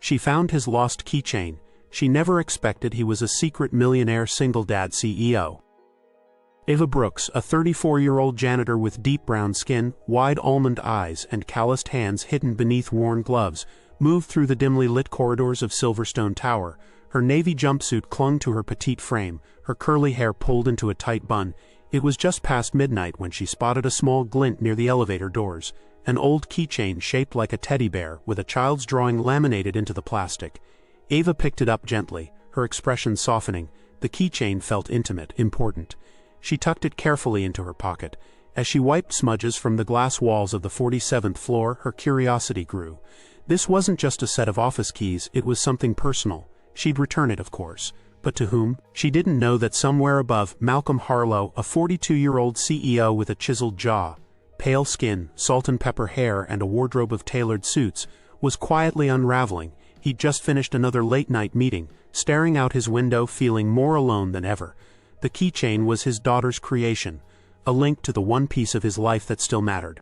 She found his lost keychain. She never expected he was a secret millionaire single-dad CEO. Ava Brooks, a 34-year-old janitor with deep brown skin, wide almond eyes, and calloused hands hidden beneath worn gloves, moved through the dimly lit corridors of Silverstone Tower. Her navy jumpsuit clung to her petite frame, her curly hair pulled into a tight bun. It was just past midnight when she spotted a small glint near the elevator doors, an old keychain shaped like a teddy bear with a child's drawing laminated into the plastic. Ava picked it up gently, her expression softening. The keychain felt intimate, important. She tucked it carefully into her pocket. As she wiped smudges from the glass walls of the 47th floor, her curiosity grew. This wasn't just a set of office keys, it was something personal. She'd return it, of course. But to whom? She didn't know that somewhere above, Malcolm Harlow, a 42-year-old CEO with a chiseled jaw, pale skin, salt and pepper hair, and a wardrobe of tailored suits, was quietly unraveling. He'd just finished another late-night meeting, staring out his window feeling more alone than ever. The keychain was his daughter's creation, a link to the one piece of his life that still mattered.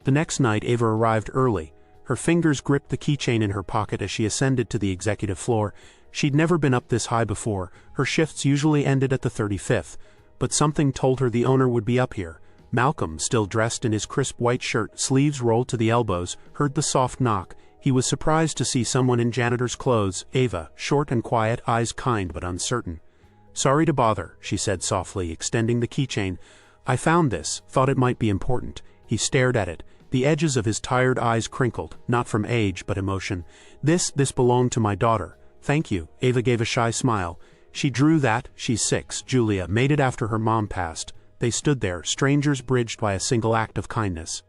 The next night Ava arrived early. Her fingers gripped the keychain in her pocket as she ascended to the executive floor. She'd never been up this high before. Her shifts usually ended at the 35th, but something told her the owner would be up here. Malcolm, still dressed in his crisp white shirt, sleeves rolled to the elbows, heard the soft knock. He was surprised to see someone in janitor's clothes. Ava, short and quiet, eyes kind but uncertain. "Sorry to bother," she said softly, extending the keychain. "I found this, thought it might be important." He stared at it. The edges of his tired eyes crinkled, not from age but emotion. This belonged to my daughter." "Thank you." Ava gave a shy smile. "She drew that, she's 6, Julia, made it after her mom passed." They stood there, strangers bridged by a single act of kindness.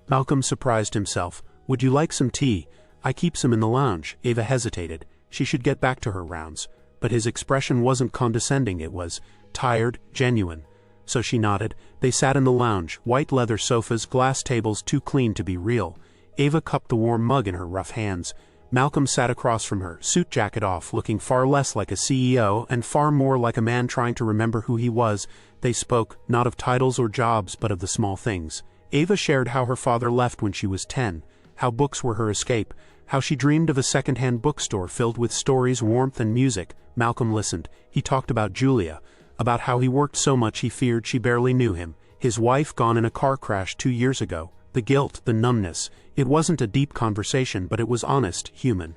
Malcolm surprised himself. "Would you like some tea? I keep some in the lounge." Ava hesitated. She should get back to her rounds. But his expression wasn't condescending, it was tired, genuine. So she nodded. They sat in the lounge, white leather sofas, glass tables too clean to be real. Ava cupped the warm mug in her rough hands. Malcolm sat across from her, suit jacket off, looking far less like a CEO and far more like a man trying to remember who he was. They spoke, not of titles or jobs but of the small things. Ava shared how her father left when she was 10, how books were her escape, how she dreamed of a second-hand bookstore filled with stories, warmth, and music. Malcolm listened. He talked about Julia, about how he worked so much he feared she barely knew him, his wife gone in a car crash 2 years ago, the guilt, the numbness. It wasn't a deep conversation, but it was honest, human.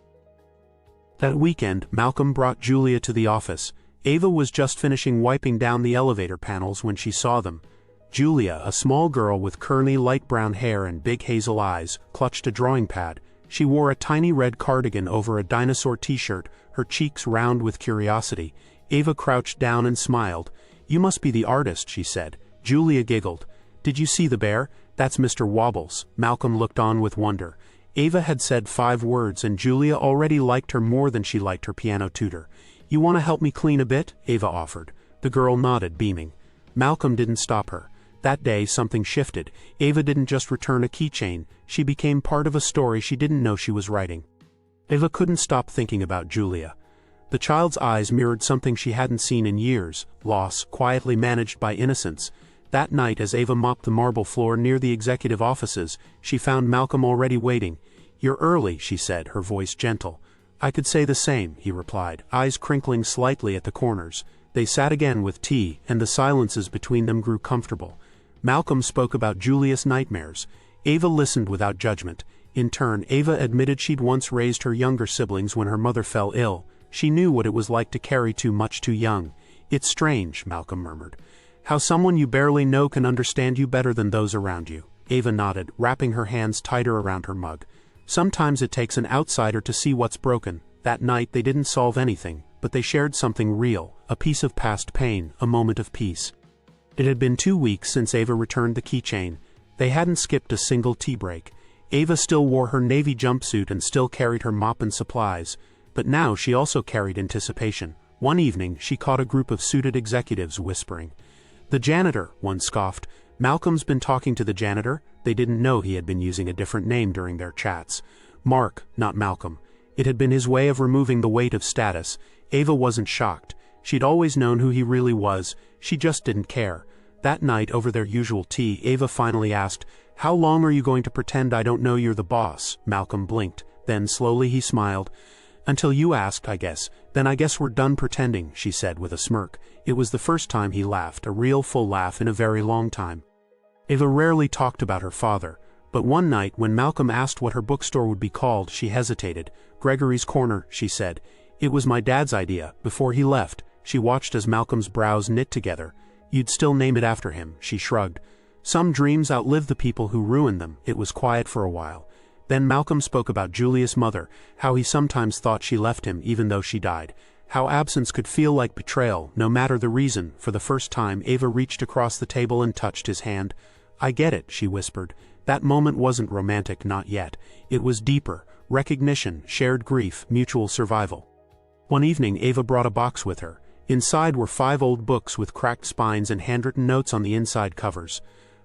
That weekend, Malcolm brought Julia to the office. Ava was just finishing wiping down the elevator panels when she saw them. Julia, a small girl with curly light brown hair and big hazel eyes, clutched a drawing pad. She wore a tiny red cardigan over a dinosaur t-shirt, her cheeks round with curiosity. Ava crouched down and smiled. "You must be the artist," she said. Julia giggled. "Did you see the bear? That's Mr. Wobbles." Malcolm looked on with wonder. Ava had said 5 words and Julia already liked her more than she liked her piano tutor. "You want to help me clean a bit?" Ava offered. The girl nodded, beaming. Malcolm didn't stop her. That day something shifted. Ava didn't just return a keychain, she became part of a story she didn't know she was writing. Ava couldn't stop thinking about Julia. The child's eyes mirrored something she hadn't seen in years, loss, quietly managed by innocence. That night as Ava mopped the marble floor near the executive offices, she found Malcolm already waiting. "You're early," she said, her voice gentle. "I could say the same," he replied, eyes crinkling slightly at the corners. They sat again with tea, and the silences between them grew comfortable. Malcolm spoke about Julia's nightmares. Ava listened without judgment. In turn, Ava admitted she'd once raised her younger siblings when her mother fell ill. She knew what it was like to carry too much too young. "It's strange," Malcolm murmured. "How someone you barely know can understand you better than those around you." Ava nodded, wrapping her hands tighter around her mug. "Sometimes it takes an outsider to see what's broken." That night they didn't solve anything, but they shared something real, a piece of past pain, a moment of peace. It had been 2 weeks since Ava returned the keychain. They hadn't skipped a single tea break. Ava still wore her navy jumpsuit and still carried her mop and supplies, but now she also carried anticipation. One evening, she caught a group of suited executives whispering. "The janitor," one scoffed. "Malcolm's been talking to the janitor?" They didn't know he had been using a different name during their chats. Mark, not Malcolm. It had been his way of removing the weight of status. Ava wasn't shocked. She'd always known who he really was. She just didn't care. That night, over their usual tea, Ava finally asked, "How long are you going to pretend I don't know you're the boss?" Malcolm blinked. Then slowly he smiled. "Until you asked, I guess. Then I guess we're done pretending," she said with a smirk. It was the first time he laughed, a real full laugh in a very long time. Ava rarely talked about her father, but one night when Malcolm asked what her bookstore would be called, she hesitated. "Gregory's Corner," she said. "It was my dad's idea, before he left." She watched as Malcolm's brows knit together. "You'd still name it after him," she shrugged. "Some dreams outlive the people who ruin them." It was quiet for a while. Then Malcolm spoke about Julia's mother, how he sometimes thought she left him even though she died, how absence could feel like betrayal, no matter the reason. For the first time, Ava reached across the table and touched his hand. "I get it," she whispered. That moment wasn't romantic, not yet. It was deeper: recognition, shared grief, mutual survival. One evening, Ava brought a box with her. Inside were 5 old books with cracked spines and handwritten notes on the inside covers.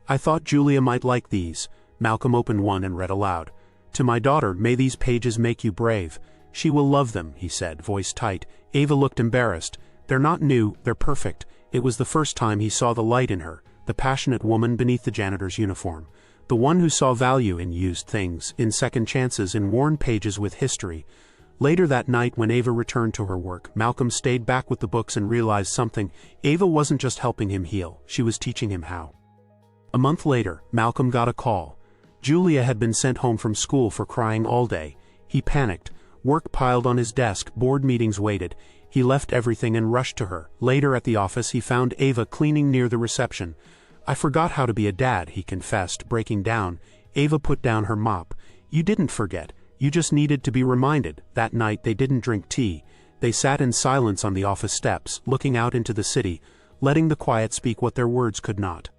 "I thought Julia might like these." Malcolm opened one and read aloud. "To my daughter, may these pages make you brave. She will love them," he said, voice tight. Ava looked embarrassed. "They're not new, they're perfect." It was the first time he saw the light in her, the passionate woman beneath the janitor's uniform. The one who saw value in used things, in second chances, in worn pages with history. Later that night, when Ava returned to her work, Malcolm stayed back with the books and realized something. Ava wasn't just helping him heal, she was teaching him how. A month later, Malcolm got a call. Julia had been sent home from school for crying all day. He panicked. Work piled on his desk, board meetings waited. He left everything and rushed to her. Later at the office, he found Ava cleaning near the reception. "I forgot how to be a dad," he confessed, breaking down. Ava put down her mop. "You didn't forget. You just needed to be reminded." That night they didn't drink tea. They sat in silence on the office steps, looking out into the city, letting the quiet speak what their words could not.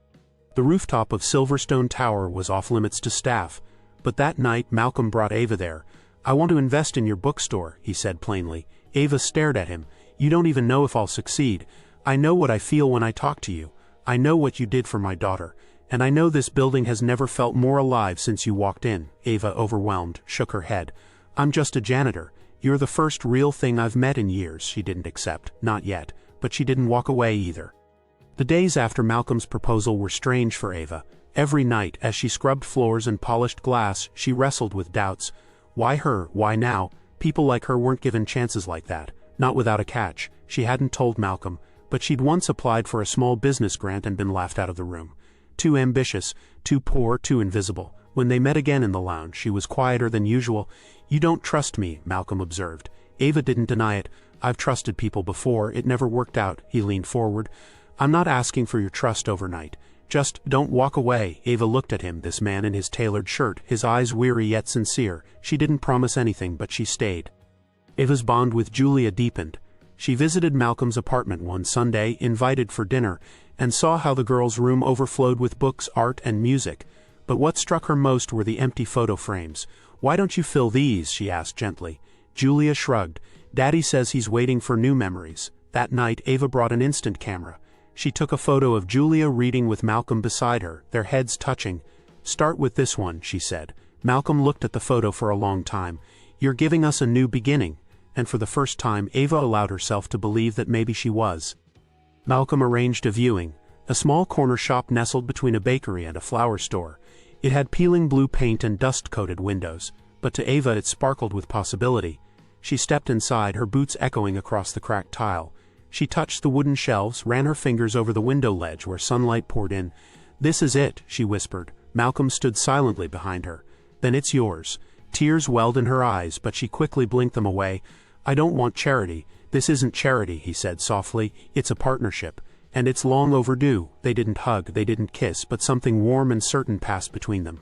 The rooftop of Silverstone Tower was off-limits to staff, but that night Malcolm brought Ava there. "I want to invest in your bookstore," he said plainly. Ava stared at him. "You don't even know if I'll succeed. I know what I feel when I talk to you. I know what you did for my daughter. And I know this building has never felt more alive since you walked in." Ava, overwhelmed, shook her head. "I'm just a janitor. You're the first real thing I've met in years." She didn't accept. Not yet. But she didn't walk away either. The days after Malcolm's proposal were strange for Ava. Every night, as she scrubbed floors and polished glass, she wrestled with doubts. Why her? Why now? People like her weren't given chances like that. Not without a catch. She hadn't told Malcolm, but she'd once applied for a small business grant and been laughed out of the room. Too ambitious, too poor, too invisible. When they met again in the lounge, she was quieter than usual. "You don't trust me," Malcolm observed. Ava didn't deny it. "I've trusted people before, it never worked out." He leaned forward. "I'm not asking for your trust overnight. Just don't walk away." Ava looked at him, this man in his tailored shirt, his eyes weary yet sincere. She didn't promise anything, but she stayed. Ava's bond with Julia deepened. She visited Malcolm's apartment one Sunday, invited for dinner, and saw how the girls' room overflowed with books, art, and music. But what struck her most were the empty photo frames. "Why don't you fill these?" she asked gently. Julia shrugged. "Daddy says he's waiting for new memories." That night, Ava brought an instant camera. She took a photo of Julia reading with Malcolm beside her, their heads touching. "Start with this one," she said. Malcolm looked at the photo for a long time. "You're giving us a new beginning." And for the first time, Ava allowed herself to believe that maybe she was. Malcolm arranged a viewing. A small corner shop nestled between a bakery and a flower store. It had peeling blue paint and dust-coated windows, but to Ava it sparkled with possibility. She stepped inside, her boots echoing across the cracked tile. She touched the wooden shelves, ran her fingers over the window ledge where sunlight poured in. "This is it," she whispered. Malcolm stood silently behind her. "Then it's yours." Tears welled in her eyes, but she quickly blinked them away. "I don't want charity." "This isn't charity," he said softly. "It's a partnership. And it's long overdue." They didn't hug, they didn't kiss, but something warm and certain passed between them.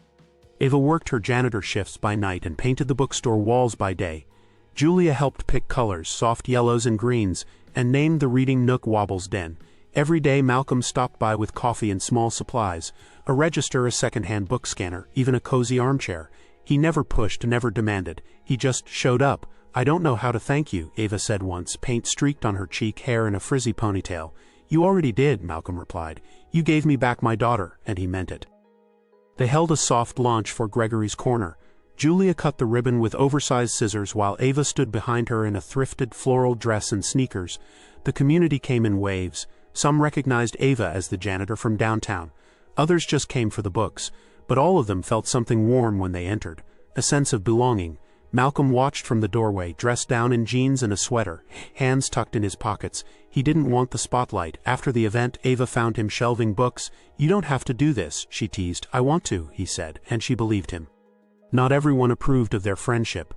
Ava worked her janitor shifts by night and painted the bookstore walls by day. Julia helped pick colors, soft yellows and greens, and named the reading nook Wobble's Den. Every day Malcolm stopped by with coffee and small supplies, a register, a second-hand book scanner, even a cozy armchair. He never pushed, never demanded. He just showed up. "I don't know how to thank you," Ava said once, paint streaked on her cheek, hair in a frizzy ponytail. "You already did," Malcolm replied. "You gave me back my daughter," and he meant it. They held a soft launch for Gregory's Corner. Julia cut the ribbon with oversized scissors while Ava stood behind her in a thrifted floral dress and sneakers. The community came in waves. Some recognized Ava as the janitor from downtown. Others just came for the books. But all of them felt something warm when they entered. A sense of belonging. Malcolm watched from the doorway, dressed down in jeans and a sweater, hands tucked in his pockets. He didn't want the spotlight. After the event, Ava found him shelving books. "You don't have to do this," she teased. "I want to," he said, and she believed him. Not everyone approved of their friendship.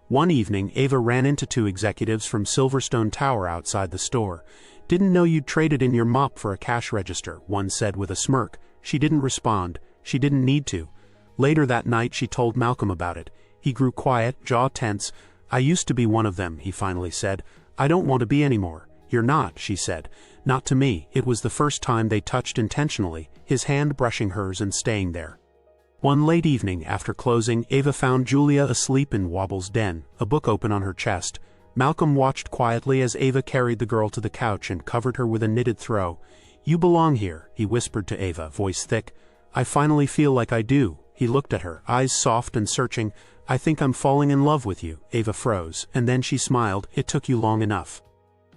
One evening, Ava ran into two executives from Silverstone Tower outside the store. "Didn't know you'd traded in your mop for a cash register," one said with a smirk. She didn't respond. She didn't need to. Later that night, she told Malcolm about it. He grew quiet, jaw tense. "I used to be one of them," he finally said. "I don't want to be anymore." "You're not," she said. "Not to me." It was the first time they touched intentionally, his hand brushing hers and staying there. One late evening, after closing, Ava found Julia asleep in Wobble's den, a book open on her chest. Malcolm watched quietly as Ava carried the girl to the couch and covered her with a knitted throw. "You belong here," he whispered to Ava, voice thick. "I finally feel like I do." He looked at her, eyes soft and searching. "I think I'm falling in love with you." Ava froze, and then she smiled. "It took you long enough."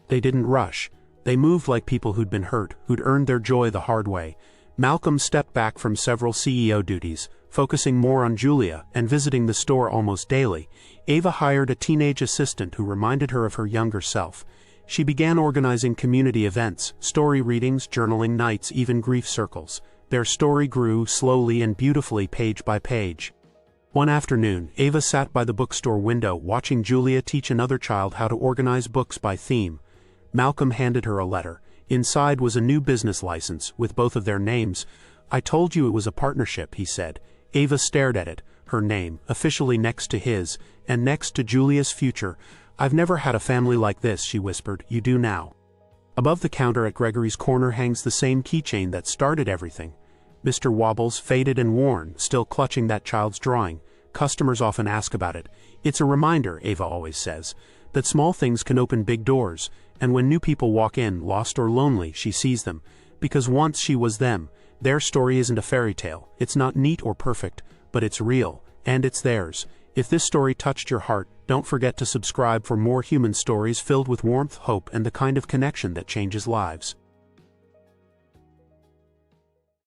They didn't rush. They moved like people who'd been hurt, who'd earned their joy the hard way. Malcolm stepped back from several CEO duties, focusing more on Julia and visiting the store almost daily. Ava hired a teenage assistant who reminded her of her younger self. She began organizing community events, story readings, journaling nights, even grief circles. Their story grew slowly and beautifully, page by page. One afternoon, Ava sat by the bookstore window watching Julia teach another child how to organize books by theme. Malcolm handed her a letter. Inside was a new business license, with both of their names. "I told you it was a partnership," he said. Ava stared at it, her name, officially next to his, and next to Julia's future. "I've never had a family like this," she whispered. "You do now." Above the counter at Gregory's corner hangs the same keychain that started everything. Mr. Wobble's, faded and worn, still clutching that child's drawing. Customers often ask about it. "It's a reminder," Ava always says, "that small things can open big doors, and when new people walk in, lost or lonely, she sees them. Because once she was them. Their story isn't a fairy tale. It's not neat or perfect, but it's real, and it's theirs." If this story touched your heart, don't forget to subscribe for more human stories filled with warmth, hope, and the kind of connection that changes lives.